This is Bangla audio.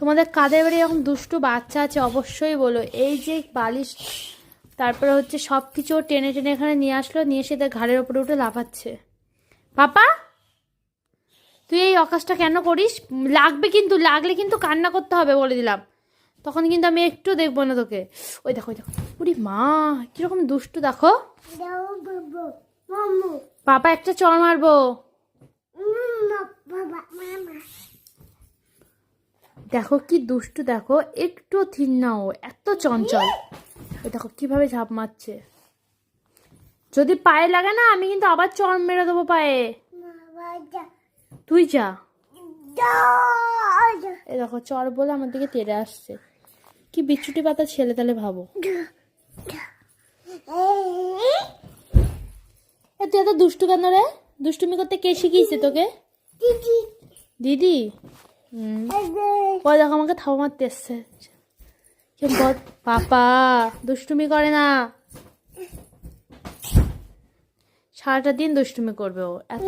তোমাদের কাদের বাড়ি এরকম দুষ্টু বাচ্চা আছে অবশ্যই বলো। এই যে বালিশ, তারপরে হচ্ছে সব কিছু টেনে টেনে এখানে নিয়ে আসলো, নিয়ে এসে তার ঘাড়ের ওপরে উঠে লাফাচ্ছে। পাপা, তুই এই অকাজটা কেন করিস? লাগবে কিন্তু, লাগলে কিন্তু কান্না করতে হবে বলে দিলাম, তখন কিন্তু আমি একটু দেখবো না তোকে। ওই দেখো, ওই দেখো, উরি মা কিরকম দুষ্টু দেখো। পাপা একটা চড় মারবো। দেখো কি দুষ্টু, দেখো একটু থির না, ও এত চঞ্চল। ওই দেখো কিভাবে ঝাঁপ মারছে। যদি পায়ে লাগে না আমি কিন্তু আবার চড় মেরে দেবো পায়ে। তুই যা। এই দেখো চড় বলে আমার দিকে তেড়ে আসছে। কি বিচ্ছুটি পাতা ছেলে, তাহলে ভাবো। তুই এত দুষ্টু কেন রে? দুষ্টুমি করতে কে শিখিয়েছে তোকে? দিদি। ওই দেখো আমাকে থাবা মারতে এসছে। পাপা দুষ্টুমি করে না, সারাটা দিন দুষ্টুমি করবে ও এত।